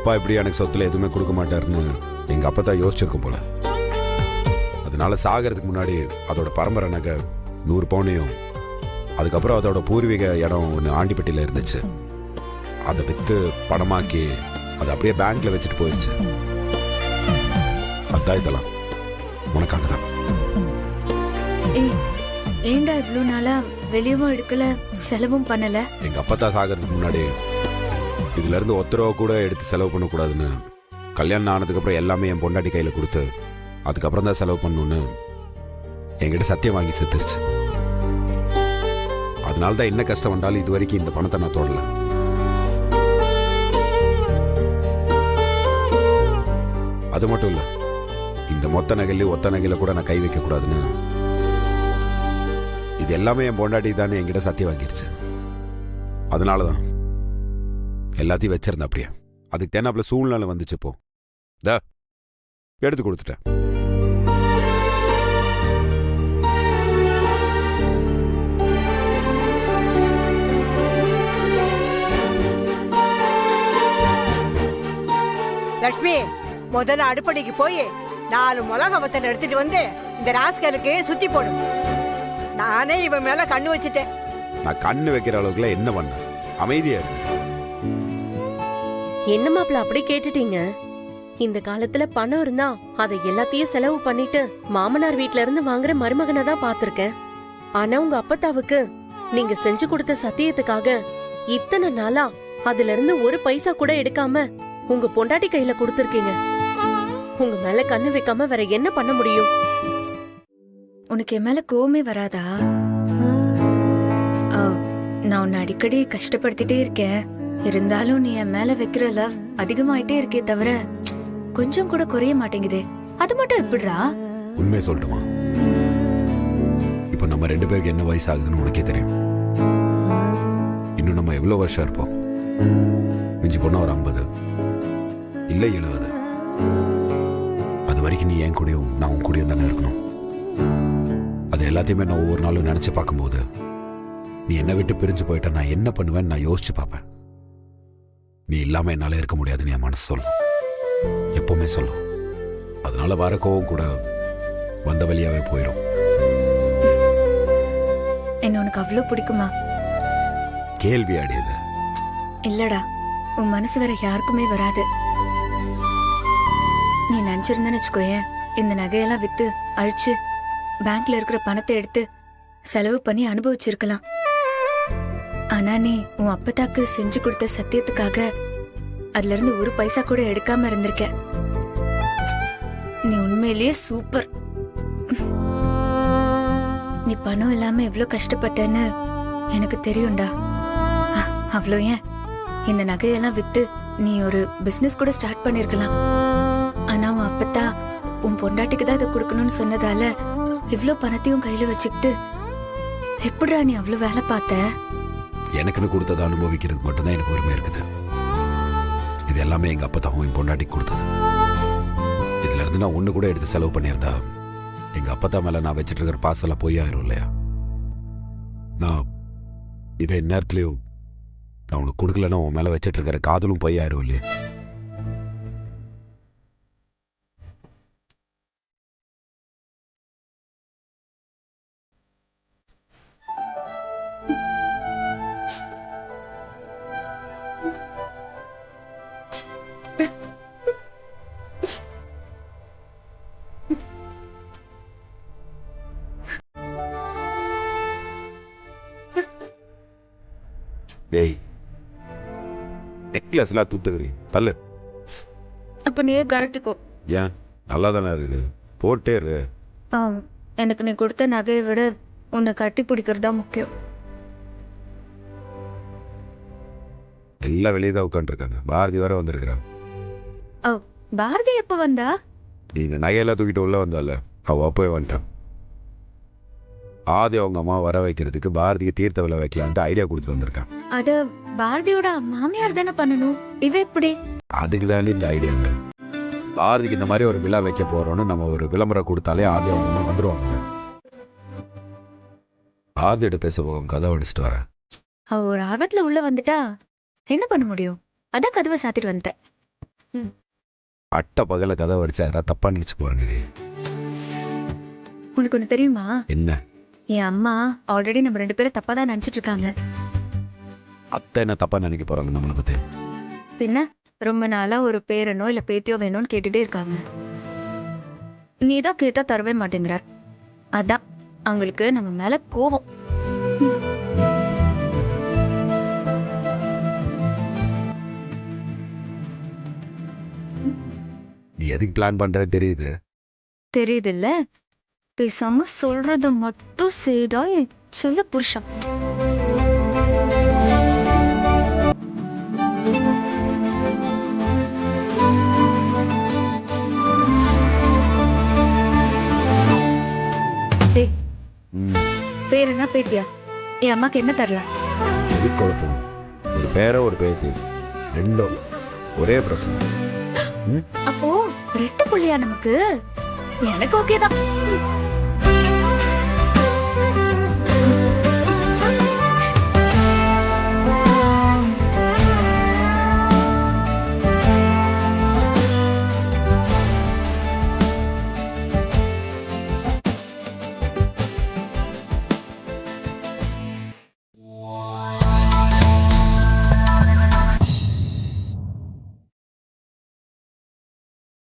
அப்பா இப்படி எனக்கு சொத்துல எதுவுமே கொடுக்க மாட்டாருன்னு எங்க அப்பா தான் யோசிச்சிருக்கும் போல. அதனால சாகிறதுக்கு முன்னாடி அதோட பரம்பரை நகை 100 பவுனையும், அதுக்கப்புறம் அதோட பூர்வீக இடம் ஒன்று ஆண்டிப்பட்டியில் இருந்துச்சு, அதை விற்று பணமாக்கி அதை அப்படியே பேங்க்ல வச்சுட்டு போயிடுச்சு. அதான் இதெல்லாம் உனக்காக தான். ஏண்டா இவ்வளவு நாளா வெளியவும் எடுக்கல, செலவும் பண்ணல? எங்க அப்பா தான் சாகிறதுக்கு முன்னாடி இதுல இருந்து 1 ரூபா கூட எடுத்து செலவு பண்ணக்கூடாதுன்னு கல்யாணம் ஆனதுக்கு அப்புறம் எல்லாமே என் பொண்டாட்டி கையில கொடுத்து அதுக்கப்புறம் தான் செலவு பண்ணணும்னு என்கிட்ட சத்தியம் வாங்கி செத்துருச்சு. அதனால தான் என்ன கஷ்டம் வந்தாலும் இது வரைக்கும் இந்த பணத்தை நான் தொடல. அது மட்டும் இல்ல, இந்த மொத்த நகையில ஒத்த நகையில கூட நான் கை வைக்க கூடாதுன்னு இது எல்லாமே என் பொண்டாட்டி தானே என்கிட்ட சத்தியம் வாங்கிருச்சு. அதனாலதான் எல்லாத்தையும் வச்சிருந்தேன் அப்படியே. அதுக்கு தேனாப்புல சூழ்நிலை வந்துச்சு. இப்போ எடுத்து கொடுத்துட்டேன். லட்சுமி, முதல்ல அடுப்படிக்கு போய் 4 மிளகா வத்தல் எடுத்துட்டு வந்து இந்த ராஸ்கலுக்கு சுத்தி போடும். நானே இவன் மேல கண்ணு வச்சுட்டேன். நான் கண்ணு வைக்கிற அளவுக்குல என்ன பண்ண? அமைதியா இருக்கு. என்ன மாப்பிள்ள அப்படி கேட்டுட்டீங்க? இந்த காலத்துல பணம் இருந்தா அதை எல்லாத்தையும் செலவு பண்ணிட்டு மாமனார் வீட்ல இருந்து வாங்குற மருமகனை தான் பாத்திருக்கேன். ஆனா உங்க அப்பத்தாவுக்கு நீங்க செஞ்சு கொடுத்த சத்தியத்துக்காக இத்தனை நாளா அதுல இருந்து ஒரு பைசா கூட எடுக்காம உங்க பொண்டாட்டி கையில கொடுத்திருக்கீங்க. உங்க மேல கண்ணு வைக்காம வேற என்ன பண்ண முடியும்? உனக்கு என் மேல கோவமே வராதா? நான் உன்னை அடிக்கடி கஷ்டப்படுத்திட்டே இருக்கேன். இருந்தாலும் நீ என் மேல வைக்கிற லவ் அதிகமாயிட்டே இருக்கே தவிர கொஞ்சம் கூட குறைய மாட்டேங்குதே. அது மட்டும் எப்படிடா? உண்மையை சொல்லட்டுமா? இப்ப நம்ம 2 பேருக்கு என்ன வயசு ஆகுதுன்னு உனக்கே தெரியும். இன்னும் நம்ம எவ்வளவு வருஷம் இருப்போம்? மிஞ்சி போனா ஒரு 50 இல்ல 70. அது வரைக்கும் நீ என் கூடயும் நான் உன் கூடயும் தானே இருக்கணும். அது எல்லாத்தையுமே நான் ஒவ்வொரு நாளும் நினைச்சு பார்க்கும்போது நீ என்னை விட்டு பிரிஞ்சு போயிட்டா நான் என்ன பண்ணுவேன்னு நான் யோசிச்சு பார்ப்பேன். நீ இல்லாம என்னால இருக்க முடியாதுன்னு என் மனசு சொல்லும், எப்பவுமே சொல்லும். அதனால வர கோவம் கூட வந்த வழியாவே போயிடும். என்ன உனக்கு அவ்வளவு பிடிக்குமா? கேள்வி அடையுது. இல்லடா, உன் மனசு வேற யாருக்குமே வராது. நீ நினைச்சிருந்தேன்னு வச்சுக்கோயேன், இந்த நகையெல்லாம் வித்து அழிச்சு பேங்க்ல இருக்கிற பணத்தை எடுத்து செலவு பண்ணி அனுபவிச்சிருக்கலாம். ஆனா நீ உன் அப்பத்தாக்கு செஞ்சு கொடுத்த சத்தியத்துக்காக அதுல இருந்து ஒரு பைசா கூட எடுக்காம இருந்திருக்க. நீ உண்மையிலேயே சூப்பர். நீ பணம் இல்லாம எவ்வளவு கஷ்டப்பட்டேன்னு எனக்கு தெரியும்டா. அவ்வளோ ஏன், இந்த நகையெல்லாம் வித்து நீ ஒரு பிசினஸ் கூட ஸ்டார்ட் பண்ணிருக்கலாம். ஆனா உன் அப்பத்தா உன் பொண்டாட்டிக்கு தான் இதை கொடுக்கணும்னு சொன்னதால இவ்ளோ பணத்தையும் கையில வச்சுக்கிட்டு எப்படிடா நீ அவ்வளவு வேலை பார்த்த? எனக்குன்னு கொடுத்ததை அனுபவிக்கிறதுக்கு மட்டும்தான் எனக்கு உரிமை இருக்குது. இது எல்லாமே எங்க அப்பா தான் என் பொண்டாட்டிக்கு கொடுத்தது. இதுல இருந்து நான் ஒண்ணு கூட எடுத்து செலவு பண்ணியிருந்தா எங்க அப்பா மேல நான் வச்சிட்டு இருக்கிற பாசெல்லாம் போய் ஆயிரும் இல்லையா? நான் இதை இந்நேரத்துலயும் நான் உனக்கு கொடுக்கலன்னா உன் மேல வச்சிட்டு இருக்கிற காதலும் போய் ஆயிரும் இல்லையா? டேய், நெக்லஸ்லாம் தூத்துக்கிறீ தள்ளு. அப்ப நீயே கழட்டிக்கோ. ஏன், நல்லா தானே இருக்குது, போட்டே இரு. எனக்கு நீ கொடுத்த நகையை விட உன்னை கட்டி பிடிக்கிறது தான் முக்கியம். எல்லாம் வெளியே தான் உட்காந்துருக்காங்க. பாரதி வர வந்திருக்கிறான். பாரதி எப்ப வந்தா? நீ இந்த நகையெல்லாம் தூக்கிட்டு உள்ள வந்தால அவ அப்பவே வந்துட்டான். ஆதி அவங்க அம்மா வர வைக்கிறதுக்கு பாரதிக்கு தீர்த்த விழா வைக்கலான்ட்டு ஐடியா கொடுத்துட்டு வந்திருக்கான். அது பாரதியோட மாமியார் தானே பண்ணணும், இவ எப்படி? அதுக்கு தாண்டி இந்த ஐடியா. பாரதிக்கு இந்த மாதிரி ஒரு விழா வைக்க போறோம்னு நம்ம ஒரு விளம்பரம் கொடுத்தாலே ஆதி அவங்க அம்மா வந்துருவாங்க. ஆதியோட பேச போகும், கதை அடிச்சுட்டு வரேன். அவ ஒரு ஆர்வத்துல உள்ள வந்துட்டா என்ன பண்ண முடியும்? அதான் கதவை சாத்திட்டு வந்துட்டேன். ம். அட்டை பகல கதை வடிச்சா யாராவது தப்பா நினைச்சு போறாங்க. உனக்கு ஒண்ணு தெரியுமா? என்ன? என் அம்மா ஆல்ரெடி நம்ம 2 பேரும் தப்பா தான் நினைச்சிட்டு இருக்காங்க. அத்தை என்ன தப்பா நினைக்க போறாங்க நம்மளை பத்தி? பின்ன ரொம்ப நாளா ஒரு பேரனோ இல்ல பேத்தியோ வேணும்னு கேட்டுட்டே இருக்காங்க. நீ தான் கேட்டா தரவே மாட்டேங்கிற. அதான் அவங்களுக்கு நம்ம மேல கோவம். நீ எதுக்கு பிளான் பண்ற தெரியுது. தெரியுது இல்ல? பேசாம சொல்றத மட்டும் செய்தா என் செல்ல புருஷன். டேய், ம். பேர் என்ன பேத்தியா? என் அம்மாக்கு என்ன தரல? எதுக்கு குழப்பம்? ஒரு பேரை ஒரு பேத்தி ரெண்டும் ஒரே பிரச்சனை. அப்போ ரெட்டு புள்ளியா நமக்கு? எனக்கு ஓகே தான்.